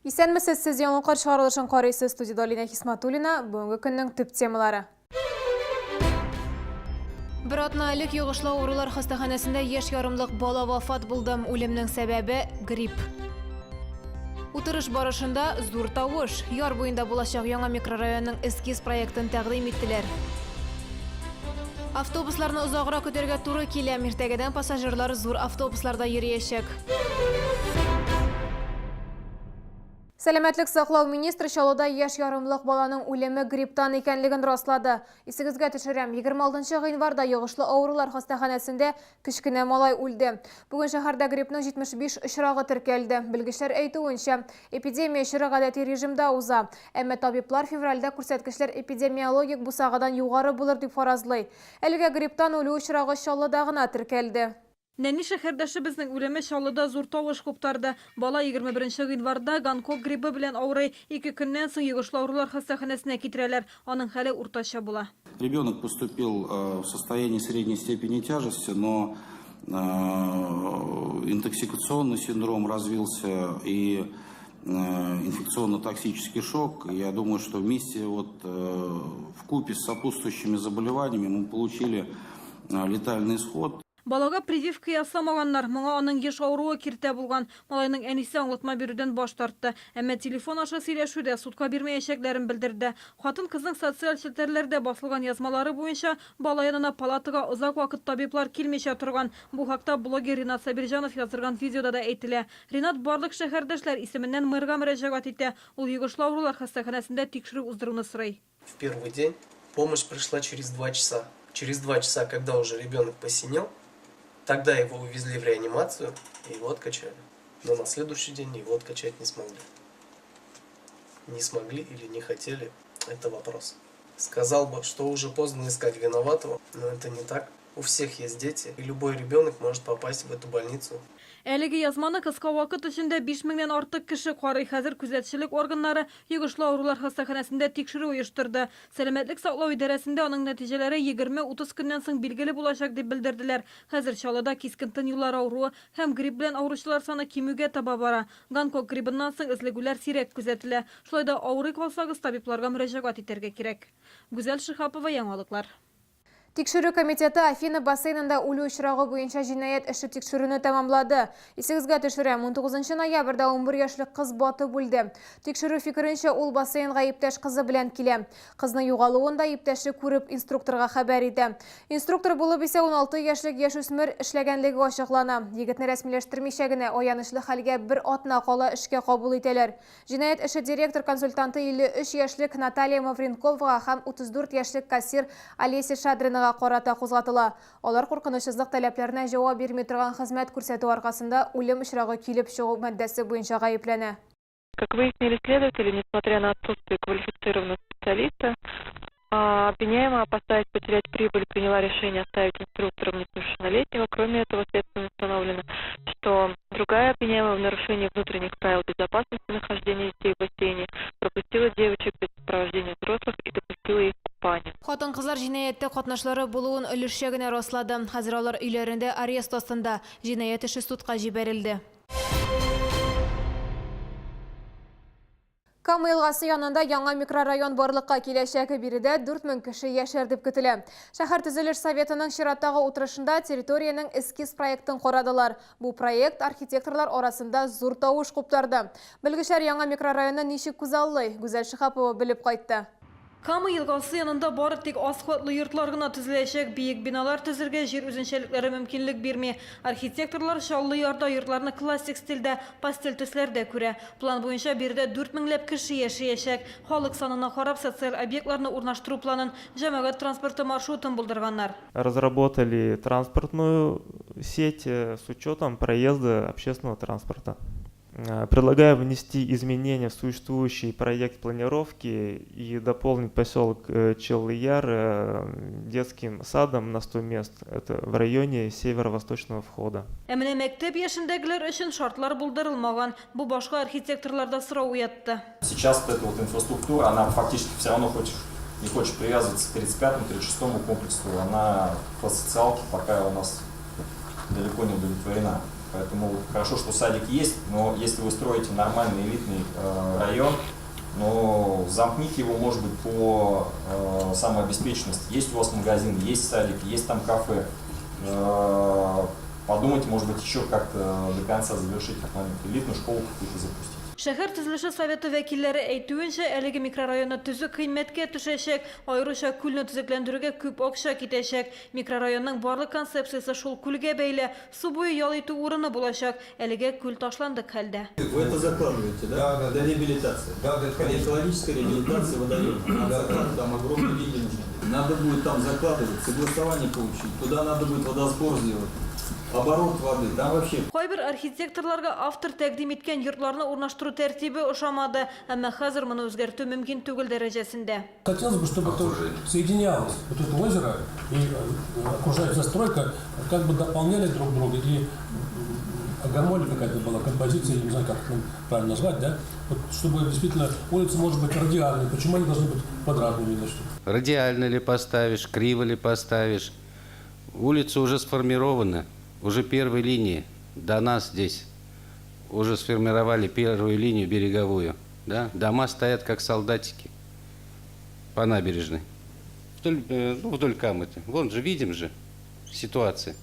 Исәнмесез, сез яңалыклар чыгарылышын карыйсыз. Студияда Алина Хисматуллина. Бүгенге көннең төп темалары. Бер атна элек йогышлы авырулар хастаханәсендә яшь ярымлык бала вафат булды. Үлемнең сәбәбе грипп. Утырыш барышында зур тавыш. Яр буенда булачак яңа микрорайонның эскиз проектын тәкъдим иттеләр. Автобусларны узаграк көтәргә туры килә. Иртәгәдән пассажирлар зур автобусларда йөриячәк. Сәламәтлек саклау министры Чаллыда яшь ярымлык баланың үлеме грипптан икәнлеген раслады. Исегезгә төшерәм, 26 гыйнварда йогышлы авырулар хастаханәсендә кечкенә малай үлде. Бүген шәһәрдә гриппның 75 очрагы теркәлде. Белгечләр әйтүенчә, эпидемия чоры гадәти режимда уза. Әмма табиблар февральдә күрсәткечләр эпидемиологик бусагадан югары булыр дип фаразлый. Әлегә грипптан үлү очрагы Чаллыда гына теркәлде. Нәни шәһәрдәшебезнең үлеме Чаллыда зур тавыш куптарды. Бала 21 гыйнварда Гонконг гриппы белән авырый. 2 көннән соң йогышлы авырулар хастаханәсенә китерәләр. Аның хәле уртача була. Ребенок поступил в состоянии средней степени тяжести, но интоксикационный синдром развился и инфекционно-токсический шок. Я думаю, что вместе вкупе с сопутствующими заболеваниями мы получили летальный исход. Балага прививка ясамаганнар. Моңа аның еш авыруы киртә булган. Малайның әнисе аңлатма бирүдән баш тартты. Әмма телефон аша сөйләшүдә судка бирмәячәкләрен белдерде. Хатын кызның социаль челтәрләрдә басылган язмалары буенча бала янына палатага озак вакыт табиблар килмичә торган. Бу хакта блогер Ринат Сабирҗанов язган видеода да әйтелә. Ринат барлык шәһәрдәшләр исеменнән мэрга мөрәҗәгать итә. Ул йогышлы авырулар хастаханәсендә тикшерү уздыруны сорый. В первый день помощь пришла через 2 часа. Через 2 часа, когда уже ребенок посинел, тогда его увезли в реанимацию и его откачали. Но на следующий день его откачать не смогли. Не смогли или не хотели, это вопрос. Сказал бы, что уже поздно искать виноватого, но это не так. У всех есть дети, и любой ребенок может попасть в эту больницу. Әлеге язманы кыска вакыт эчендә 5000-дән артык кеше карый. Хәзер күзәтчелек органнары йогышлы авырулар хастаханәсендә тикшерү оештырды. Сәламәтлек саклау идарәсендә аның нәтиҗәләре 20-30 көннән соң билгеле булачак дип белдерделәр. Хәзер Чаллыда кискен тын юллар авыруы һәм грипп белән авыручылар саны кимүгә таба бара. Гонконг гриппыннан соң эзлегүләр сирәк күзәтелә. Шулай да авырый калсагыз, табибларга мөрәҗәгать итәргә кирәк. Гүзәл Шихапова, яңалыклар. Тикшерү комитеты Афина бассейнында үлү очрагы буенча җинаять эше тикшерүне тәмамлады. Исегезгә төшерәм, 19 ноябрьдә 11 яшьлек кыз батып үлде. Тикшерү фикеренчә, ул бассейнга иптәш кызы белән килә. Кызның югалуын да иптәше күреп инструкторга хәбәр итә. Инструктор булып исә 16 яшьлек яшүсмер эшләгәнлеге ачыклана. Егетне рәсмиләштермичә генә аянычлы хәлгә бер атна кала эшкә кабул итәләр. Җинаять эше директор-консультанты 53 яшьлек Наталья Мавринкова һәм 34 яшьлек кассир Олеся Шадрина карата кузгатыла. Алар куркынычсызлык таләпләренә җавап бирми торган хезмәт күрсәтү аркасында үлем очрагы килеп чыгу маддәсе буенча гаепләнә. Как выяснили следователи, несмотря на отсутствие квалифицированного специалиста, обвиняемая, опасаясь потерять прибыль, приняла решение оставить инструктором несовершеннолетнего. Кроме этого, следственно установлено, что другая обвиняемая в нарушении внутренних правил безопасности нахождения детей в бассейне пропустила девочек без сопровождения взрослых и допустила их к купанию. Хатын-кызлар җинаятьтә катнашлары булуын өлешчә генә раслады. Хәзер алар өйләрендә арест астында. Җинаять эше судка җибәрелде. Кама елгасы янында яңа микрорайон барлыкка киләчәге биредә 4000 кеше яшәр дип көтелә. Шәһәр төзелеш советының чираттагы утырышында территориянең эскиз проектын карадылар. Бу проект архитекторлар арасында зур тавыш куптарды. Белгечләр яңа микрорайонны ничек күзаллый? Гүзәл Шихапова белеп кайтты. Кама елгасы янында бары тик асфальтлы йортлар гына төзеләчәк, биек биналар төзергә җир үзенчәлекләре мөмкинлек бирми. Архитекторлар Чаллы ярда йортларны классик стильдә, пастель төсләрдә күрә. План буенча биредә 4000 ләп кеше яшәячәк. Халык санына карап социаль объектларны урнаштыру планын, җәмәгать транспорты маршрутын булдырганнар. Разработали транспортную сеть с учетом проезда общественного транспорта. Предлагаю внести изменения в существующий проект планировки и дополнить поселок Чаллы-Яр детским садом на 100 мест. Это в районе северо-восточного входа. Әмінә мәктәп яшендәгеләр өчен шартлар булдырылмаган. Бу башка архитекторларда сорау уятты. Сейчас эта инфраструктура, она фактически все равно не хочет привязываться к 35-36 комплексу. Она по социалке пока у нас далеко не удовлетворена. Поэтому хорошо, что садик есть, но если вы строите нормальный элитный район, но замкните его, может быть, по самообеспеченности. Есть у вас магазин, есть садик, есть там кафе. Подумайте, может быть, еще как-то до конца завершить какую-нибудь элитную школу какую-то запустить. Шәһәр төзелеше советы вәкилләре әйтүенчә, әлеге микрорайонны төзү кыйммәткә төшәчәк, аеруча күлне төзекләндерүгә күп акча китәчәк. Микрорайонның барлык концепциясе шул күлгә бәйле, су буе ял итү урыны булачак. Әлегә күл ташландык хәлдә. Вы это закладываете, да? Да, для реабилитации. Да, для экологической реабилитации водоема. Там огромные деньги нужны. Надо будет там закладывать, согласование получить. Туда надо будет водосбор сделать. Оборот воды, там вообще... Кайбер архитекторларга автор тәкъдим иткән йортларны урнаштыру тәртибе ошамады, әмма хәзер моны үзгәртү мөмкин түгел дәрәҗәсендә. Хотелось бы, чтобы это соединялось, вот это озеро и окружающая застройка как бы дополняли друг друга, и гармония какая-то была, композиция, я не знаю, как это правильно назвать, да? Вот, чтобы действительно улицы, может быть, радиальные, почему они должны быть квадратными или что? Радиально ли поставишь, криво ли поставишь. Улицы уже сформированы. Уже первой линии до нас здесь уже сформировали первую линию береговую. Да? Дома стоят как солдатики по набережной. Вдоль Камыты. Вон же, видим же ситуация.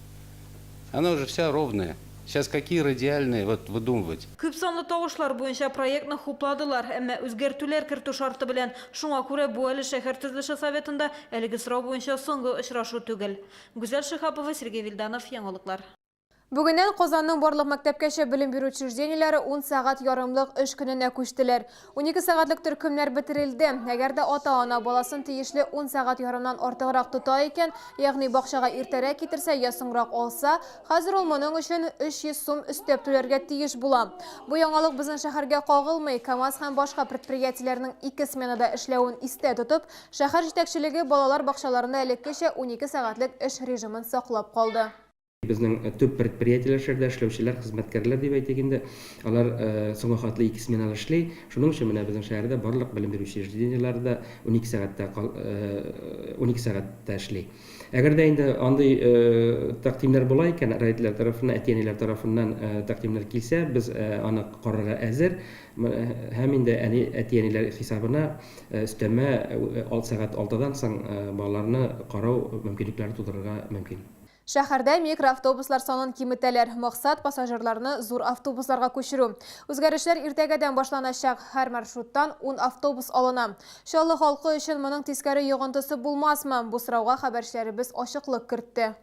Она уже вся ровная. Сейчас какие радиальные вот выдумывать? Күп санлы тавышлар буенча проектны хупладылар, әмма үзгәртүләр кертү шарты белән. Шуңа күрә бу әле шәһәр төзелеше советында әлеге сорау буенча соңгы очрашу түгел. Гүзәл Шихапова, Сергей Вильданов, яңалыклар. Бүгеннән Казанның барлык мәктәпкәчә белем бирү учреждениеләре 10 сәгать ярымлык эш көненә күчтеләр. 12 сәгатьлек төркемнәр бетерелде. Әгәр дә ата-ана баласын тиешле 10 сәгать ярымнан артыграк тота икән, ягъни бакчага иртәрәк китерсә я соңрак алса, хәзер ул моның өчен 300 сум өстәп түләргә тиеш була. Бу яңалык безнең шәһәргә кагылмый. КамАЗ һәм башка предприятиеләрнең 2 сменада эшләвен истә тотып, шәһәр җитәкчелеге балалар бакчаларында элеккечә 12 сәгатьлек эш режимын саклап калды. Безнең төп предприятиеләр шәһәрдә эшләүчеләр, хезмәткәрләр дип әйтик инде, алар соңгы хатлы 2 сменалы эшли. Шуның өчен менә безнең шәһәрдә барлык белем бирү учреждениеләрдә 12 сәгатьтә эшли. Әгәр дә инде андый тәкъдимнәр була икән, районлар тарафыннан, әтиәниләр тарафыннан тәкъдимнәр килсә, без аны карарга әзер. Һәм инде әтиәниләр хисабына өстәмә 6 сәгать 6дан соң балаларны карау мөмкинлекләре тудырырга мөмкин. Шәһәрдә микроавтобуслар санын киметәләр. Максат пассажирларны зур автобусларга күчерү. Үзгәрешләр иртәгәдән башланачак. Һәр маршруттан 10 автобус алына. Чаллы халкы өчен моның тискәре йогынтысы булмасмы? Бу сорауга хәбәрчеләребез ачыклык кертте.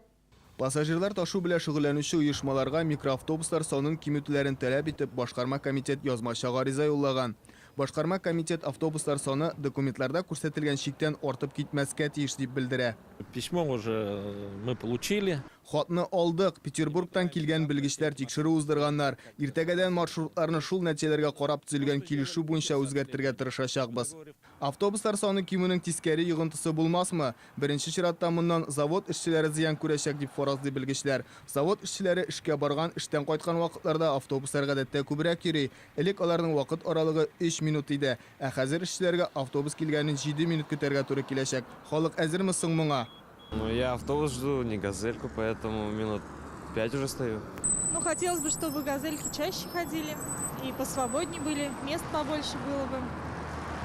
Пассажирлар ташу белән шөгыльләнүче оешмаларга микроавтобуслар санын киметүләрен таләп итеп, Башкарма комитет язмача гариза юллаган. Башкарма комитет автобуслар саны документларда күрсәтелгән чиктән артып китмәскә тиеш дип белдерә. Письмо уже мы получили. Хатны алдык. Петербургтан килгән белгечләр тикшерү уздырганнар. Иртәгәдән маршрутларны шул нәтиҗәләргә карап төзелгән килешү буенча үзгәртергә тырышачакбыз. Автобуслар саны кимүнең тискәре йогынтысы булмасмы? Беренче чиратта моннан завод эшчеләре зыян күрәчәк дип фаразлый белгечләр. Завод эшчеләре эшкә барган, эштән кайткан вакытларда автобуслар гадәттә күбрәк йөри. Элек аларның вакыт аралыгы 3 минут иде. Ә хәзер эшчеләргә автобус килгәнен 7 минут көтәргә туры киләчәк. Халык әзерме соң моңа? Ну, я автобус жду, не газельку, поэтому минут 5 уже стою. Ну, хотелось бы, чтобы газельки чаще ходили и посвободнее были, мест побольше было бы,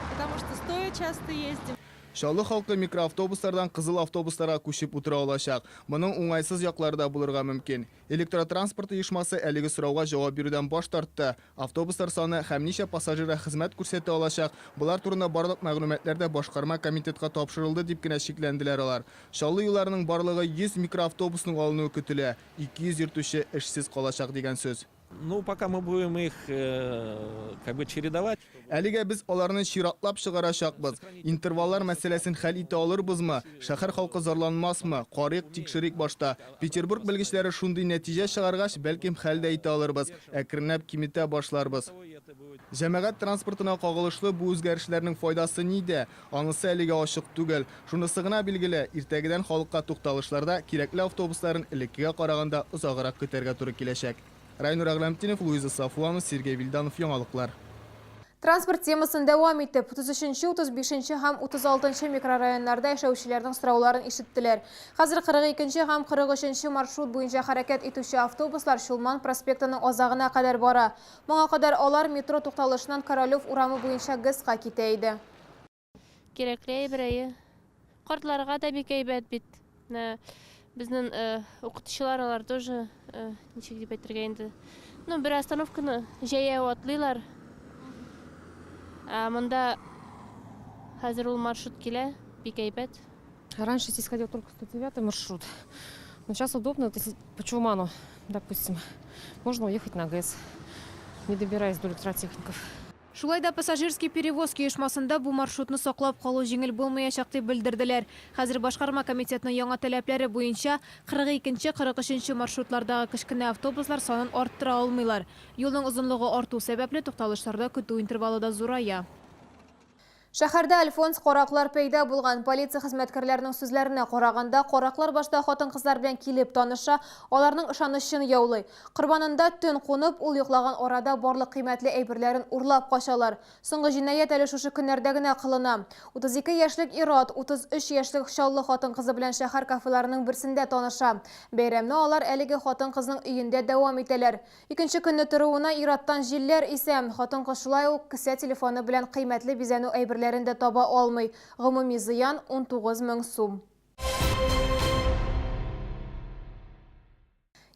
потому что стоя часто ездим. Чаллы халкы микроавтобуслардан кызыл автобусларга күчеп утыра алачак. Моның уңайсыз яклары да булырга мөмкин. Электротранспорт оешмасы әлеге сорауга җавап бирүдән баш тартты. Автобуслар саны һәм ничә пассажирга хезмәт күрсәтә алачак. Булар турында барлык мәгълүматлар да Башкарма комитетка тапшырылды дип кенә шикләнделәр алар. Чаллы юлларының барлыгы 100 микроавтобусның алынуы көтелә. 200 йөртүче эшсез калачак дигән сүз. Ну, пока мы будем их как бы чередовать. Әлегә без аларны чиратлап чыгарачакбыз. Интерваллар мәсьәләсен хәл итә алырбызмы? Шәһәр халкы зарланмасмы? Карык, тикшерик башта. Петербург белгечләре шундый нәтиҗә чыгаргач, бәлким хәл дә итә алырбыз. Әкренләп киметә башларбыз. Җәмәгать транспортына кагылышлы бу үзгәрешләрнең файдасы нидә? Анысы әлегә ачык түгел. Шунысы гына билгеле, иртәгәдән халыкка тукталышларда кирәкле автобусларын элеккегә караганда озаграк көтәргә туры киләчәк. Райнур Агламтинов, Луиза Сафуанов, Сергей Вильданов, яңалыклар. Транспорт темасын дәвам итеп, 33-ші, 35-ші һәм 36-ші микрорайоннарда яшәүчеләрнең сорауларын ишеттеләр. Хәзер 42-ші һәм 43-ші маршрут буенча хәрәкәт итүче автобуслар Шулман проспектының азагына кадәр бара. Моңа кадәр алар метро тукталышыннан Королев урамы буенча ГЭС-ка китә иде. Кирәкле берәе. Картларга да бик әйбәт бит. Безнең укытучылар алар тоже ничек дип әйтергә инде. Бер остановканы җәя атлыйлар. Монда хәзер ул маршрут килә, бик әйбәт. Раньше здесь ходил только 109 маршрут. Но сейчас удобно, по Чулману, допустим. Можно уехать на ГЭС, не добираясь до электротехников. Шулай да пассажирский перевозки оешмасында бу маршрутны саклап калу җиңел булмаячак дип белдерделәр. Хәзер башкарма комитетының яңа таләпләре буенча 42-нче, 43-нче маршрутлардагы кечкенә автобуслар санын арттыра алмыйлар. Юлның озынлыгы арту сәбәпле тукталышларда көтү интервалы да зурая. Шәһәрдә Альфонс кораклар пәйда булган. Полиция хезмәткәрләренең сүзләренә караганда, кораклар башта хатын-кызлар белән килеп таныша, аларның ышанычын яулый. Корбанында төн кунып, ул йоклаган арада барлык кыйммәтле әйберләрен урлап качалар. Соңгы җинаять әле шушы көннәрдә генә кылына. 32 яшьлек Ират, 33 яшьлек Шаллы хатын-кызы белән шәһәр кафеларының берсендә таныша. Бәйрәмне алар әлеге хатын-кызның өендә дәвам итәләр. Икенче көнне торуына Ираттан җилләр исә, хатын-кыз шулай ук кесә телефоны белән кыйммәтле бизәнү әйберләрендә таба алмый. Гомуми зыян 19 мең сум.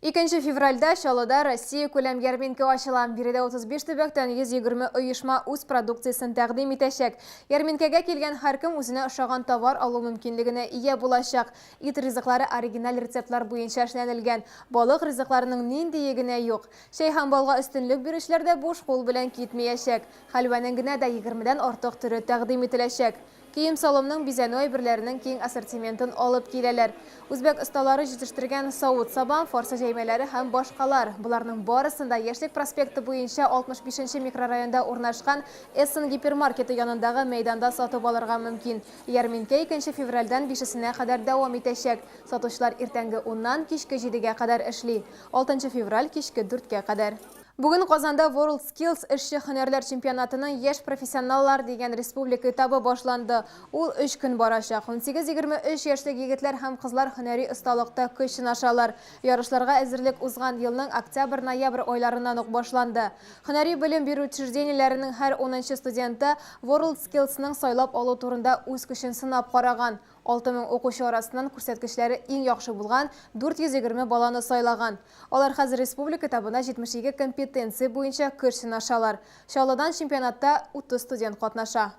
2 февральда Чаллыда Россия күләм ярминке ачыла. Биредә 35 төбәктән 120 оешма үз продукциясын тәкъдим итәчәк. Ярминкәгә килгән һәркем үзенә ошаган товар алу мөмкинлегенә ия булачак. Ит ризыклары оригиналь рецептлар буенча эшләнелгән. Балык ризыкларының ниндие генә юк. Чәй һәм балга өстенлек бирүчеләр дә буш кул белән китмәячәк. Хәлвәнең генә дә 20-дән артык төре тәкъдим ителәчәк. Кием салымның бизәнү әйберләренең киң ассортиментын алып киләләр. Үзбәк осталары җитештергән савыт сабан, фарсы җәймәләре һәм башкалар. Буларның барысында Яшьлек проспекты буенча 65-нче микрорайонда урнашкан Эссен гипермаркеты янындагы мәйданда сатып алырга мөмкин. Ярминкә 2 февральдән 5-сенә кадәр дәвам итәчәк. Сатучылар иртәнге 10-нан кичке 7-гә кадәр эшли. 6 февраль кичке 4-кә кадәр. Бүген Казанда World Skills эшче һөнәрләр чемпионатының яшь профессионаллар дигән республика этабы башланды. Ул 3 көн барачак. 18-23 яшьлек егетләр һәм кызлар һөнәри осталыкта көч сынашалар. Ярышларга әзерлек узган елның октябрь-ноябрь айларыннан ук башланды. Һөнәри белем бирү учреждениеләренең һәр 10-нчы студенты World Skillsның сайлап алу турында үз көчен сынап караган. 6000 укучы арасыннан күрсәткечләре иң яхшы булган 420 баланы сайлаган. Алар хәзер республика этабына 72 компетенция буенча көч сынашалар. Чаллыдан чемпионатта 30 студент катнаша.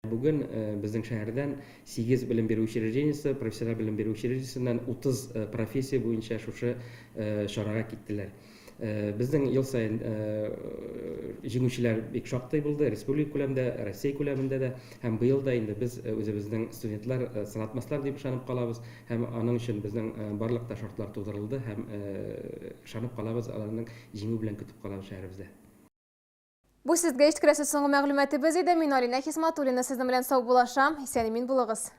Бүген безнең шәһәрдән 8 белем бирү учреждениесе, профессиональ белем бирү учреждениесеннән 30 профессия буенча шушы чарага киттеләр. Безнең ел сайын җиңүчеләр бик шактый булды, республика күләмендә, Россия күләмендә дә, һәм быел да инде без үзебезнең студентлар сынатмаслар дип ышанып калабыз, һәм аның өчен безнең барлык та шартлар тудырылды, һәм ышанып калабыз, аларның җиңү белән көтеп калабыз шәһәребездә. Бу сезгә ишеткерәсе соңгы мәгълүматыбыз иде. Мин Алина Хисматуллина сезнең белән сау булашам. Исән-имин булыгыз.